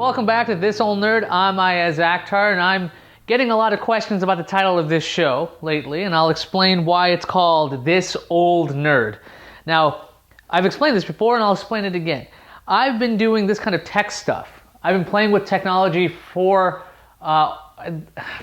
Welcome back to This Old Nerd. I'm Ayaz Akhtar, and I'm getting a lot of questions about the title of this show lately, and I'll explain why it's called This Old Nerd. Now, I've explained this before, and I'll explain it again. I've been doing this kind of tech stuff. I've been playing with technology for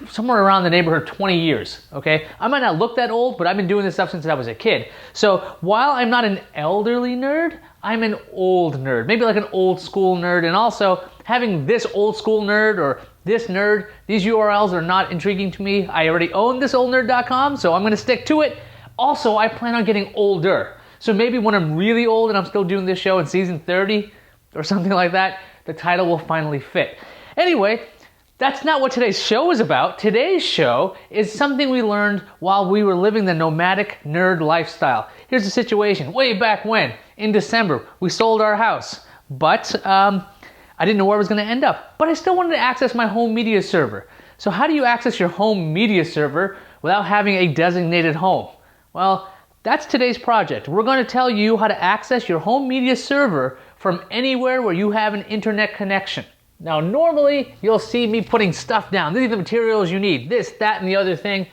somewhere around the neighborhood of 20 years, okay? I might not look that old, but I've been doing this stuff since I was a kid. So while I'm not an elderly nerd, I'm an old nerd, maybe like an old school nerd, and also having this old school nerd or this nerd, these URLs are not intriguing to me. I already own thisoldnerd.com, so I'm gonna stick to it. Also, I plan on getting older. So maybe when I'm really old and I'm still doing this show in season 30 or something like that, the title will finally fit. Anyway, that's not what today's show is about. Today's show is something we learned while we were living the nomadic nerd lifestyle. Here's the situation. Way back when, in December, we sold our house, but I didn't know where it was going to end up. But I still wanted to access my home media server. So how do you access your home media server without having a designated home? Well, that's today's project. We're going to tell you how to access your home media server from anywhere where you have an internet connection. Now, normally, you'll see me putting stuff down. These are the materials you need, this, that, and the other thing.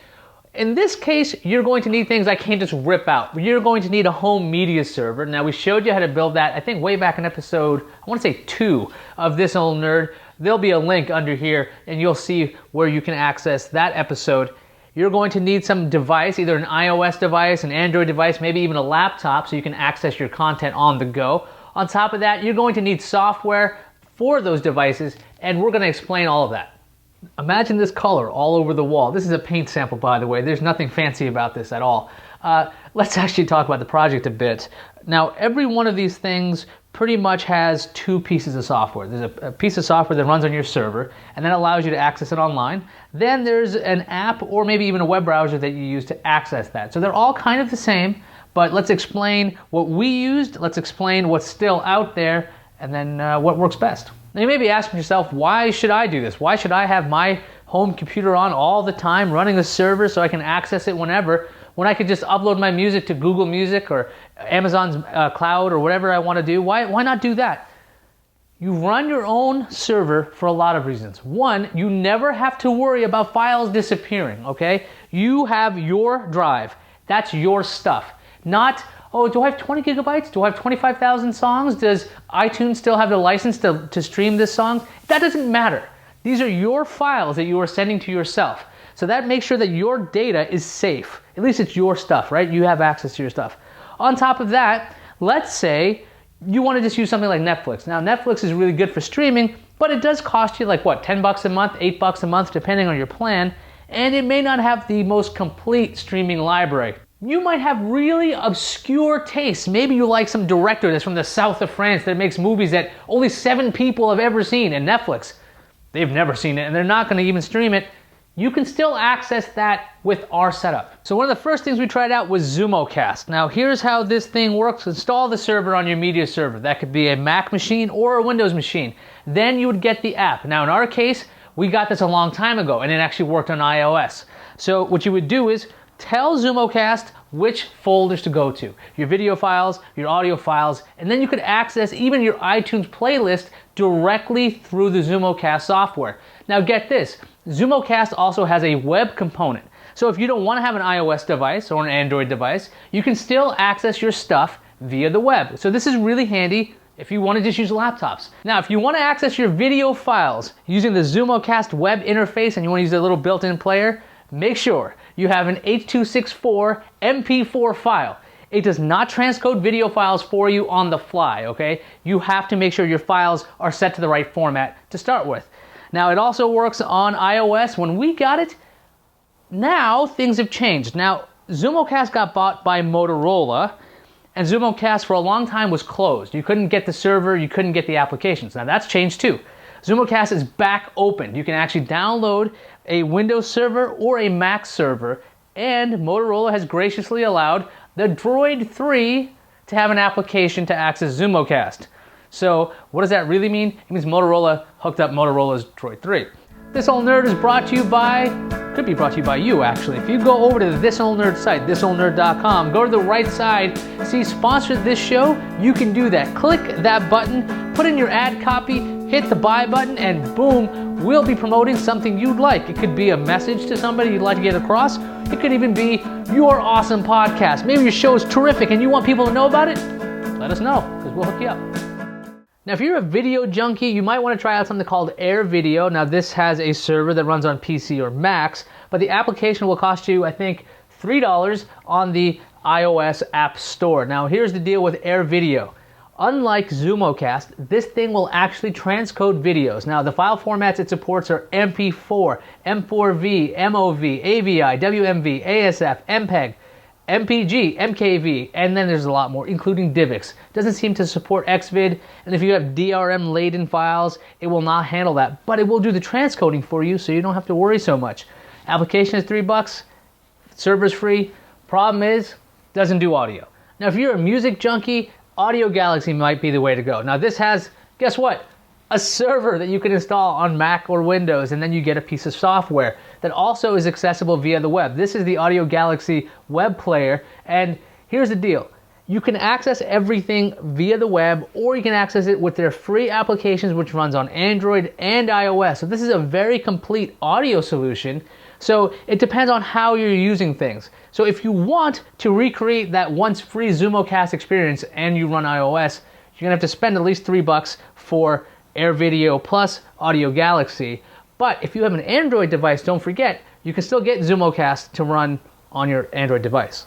In this case, you're going to need things I can't just rip out. You're going to need a home media server. Now, we showed you how to build that, I think, way back in episode, I want to say 2 of This Old Nerd. There'll be a link under here, and you'll see where you can access that episode. You're going to need some device, either an iOS device, an Android device, maybe even a laptop, so you can access your content on the go. On top of that, you're going to need software for those devices, and we're going to explain all of that. Imagine this color all over the wall. This is a paint sample, by the way. There's nothing fancy about this at all. Let's actually talk about the project a bit. Now, every one of these things pretty much has 2 pieces of software. There's a piece of software that runs on your server, and that allows you to access it online. Then there's an app or maybe even a web browser that you use to access that. So they're all kind of the same, but let's explain what we used, let's explain what's still out there, and then what works best. Now you may be asking yourself, why should I do this? Why should I have my home computer on all the time, running a server so I can access it whenever, when I could just upload my music to Google Music or Amazon's cloud or whatever I want to do? Why not do that? You run your own server for a lot of reasons. One, you never have to worry about files disappearing, okay? You have your drive. That's your stuff. Not, oh, do I have 20 gigabytes? Do I have 25,000 songs? Does iTunes still have the license to stream this song? That doesn't matter. These are your files that you are sending to yourself. So that makes sure that your data is safe. At least it's your stuff, right? You have access to your stuff. On top of that, let's say you want to just use something like Netflix. Now, Netflix is really good for streaming, but it does cost you like what, 10 bucks a month, 8 bucks a month, depending on your plan, and it may not have the most complete streaming library. You might have really obscure tastes. Maybe you like some director that's from the south of France that makes movies that only 7 people have ever seen, and Netflix, they've never seen it, and they're not going to even stream it. You can still access that with our setup. So one of the first things we tried out was ZumoCast. Now here's how this thing works. Install the server on your media server. That could be a Mac machine or a Windows machine. Then you would get the app. Now in our case, we got this a long time ago, and it actually worked on iOS. So what you would do is tell ZumoCast which folders to go to, your video files, your audio files, and then you could access even your iTunes playlist directly through the ZumoCast software. Now get this, ZumoCast also has a web component. So if you don't want to have an iOS device or an Android device, you can still access your stuff via the web. So this is really handy if you want to just use laptops. Now, if you want to access your video files using the ZumoCast web interface and you want to use a little built-in player, make sure you have an H.264 MP4 file. It does not transcode video files for you on the fly, okay? You have to make sure your files are set to the right format to start with. Now, it also works on iOS. When we got it, now things have changed. Now, ZumoCast got bought by Motorola, and ZumoCast for a long time was closed. You couldn't get the server, you couldn't get the applications. Now, that's changed too. ZumoCast is back open. You can actually download a Windows server or a Mac server, and Motorola has graciously allowed the Droid 3 to have an application to access ZumoCast. So what does that really mean? It means Motorola hooked up Motorola's Droid 3. This Old Nerd is brought to you by, could be brought to you by you actually. If you go over to the This Old Nerd site, thisoldnerd.com, go to the right side, see sponsored this show, you can do that. Click that button, put in your ad copy, hit the buy button, and boom, we'll be promoting something you'd like. It could be a message to somebody you'd like to get across. It could even be your awesome podcast. Maybe your show is terrific and you want people to know about it. Let us know, because we'll hook you up. Now, if you're a video junkie, you might want to try out something called Air Video. Now, this has a server that runs on PC or Macs, but the application will cost you, I think, $3 on the iOS App Store. Now, here's the deal with Air Video. Unlike ZumoCast, this thing will actually transcode videos. Now, the file formats it supports are MP4, M4V, MOV, AVI, WMV, ASF, MPEG, MPG, MKV, and then there's a lot more, including DivX. Doesn't seem to support XVID, and if you have DRM-laden files, it will not handle that, but it will do the transcoding for you, so you don't have to worry so much. Application is $3, server's free. Problem is, doesn't do audio. Now, if you're a music junkie, Audiogalaxy might be the way to go. Now, this has, guess what? A server that you can install on Mac or Windows, and then you get a piece of software that also is accessible via the web. This is the Audiogalaxy web player, and here's the deal. You can access everything via the web, or you can access it with their free applications, which runs on Android and iOS. So this is a very complete audio solution. So it depends on how you're using things. So if you want to recreate that once free ZumoCast experience and you run iOS, you're gonna have to spend at least $3 for Air Video plus Audiogalaxy. But if you have an Android device, don't forget, you can still get ZumoCast to run on your Android device.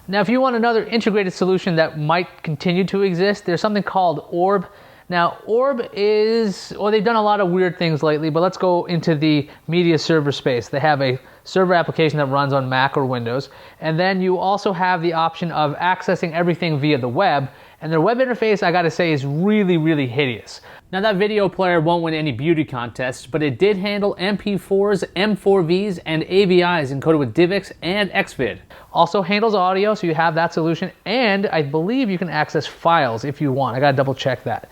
Now, if you want another integrated solution that might continue to exist, there's something called Orb. Now, Orb is, well, they've done a lot of weird things lately, but let's go into the media server space. They have a server application that runs on Mac or Windows, and then you also have the option of accessing everything via the web, and their web interface, I gotta say, is really, really hideous. Now, that video player won't win any beauty contests, but it did handle MP4s, M4Vs, and AVIs encoded with DivX and XVID. Also handles audio, so you have that solution, and I believe you can access files if you want. I gotta double check that.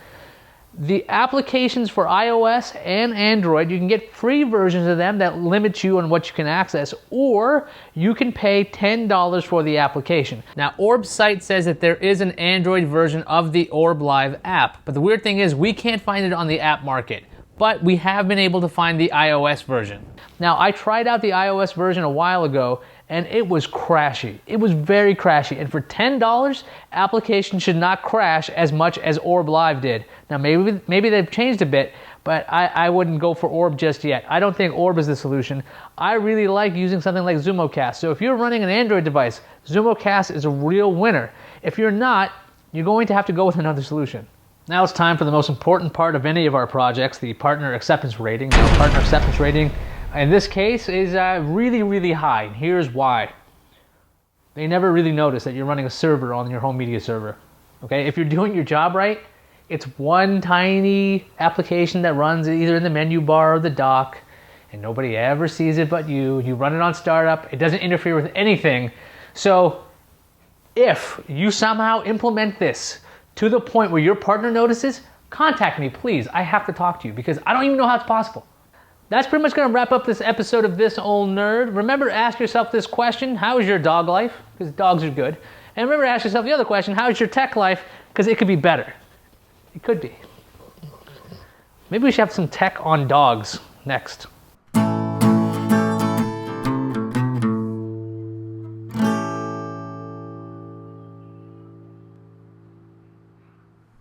The applications for iOS and Android, you can get free versions of them that limit you on what you can access, or you can pay $10 for the application. Now, Orb's site says that there is an Android version of the Orb Live app, but the weird thing is we can't find it on the app market, but we have been able to find the iOS version. Now, I tried out the iOS version a while ago, and it was crashy. It was very crashy, and for $10, application should not crash as much as Orb Live did. Now, maybe they've changed a bit, but I wouldn't go for Orb just yet. I don't think Orb is the solution. I really like using something like ZumoCast. So if you're running an Android device, ZumoCast is a real winner. If you're not, you're going to have to go with another solution. Now it's time for the most important part of any of our projects, the partner acceptance rating. Now, partner acceptance rating in this case is really, really high. And here's why. They never really notice that you're running a server on your home media server. Okay, if you're doing your job right, it's one tiny application that runs either in the menu bar or the dock, and nobody ever sees it but you. You run it on startup. It doesn't interfere with anything. So if you somehow implement this to the point where your partner notices, contact me, please. I have to talk to you because I don't even know how it's possible. That's pretty much going to wrap up this episode of This Old Nerd. Remember to ask yourself this question: how is your dog life? Because dogs are good. And remember to ask yourself the other question: how is your tech life? Because it could be better. It could be. Maybe we should have some tech on dogs next.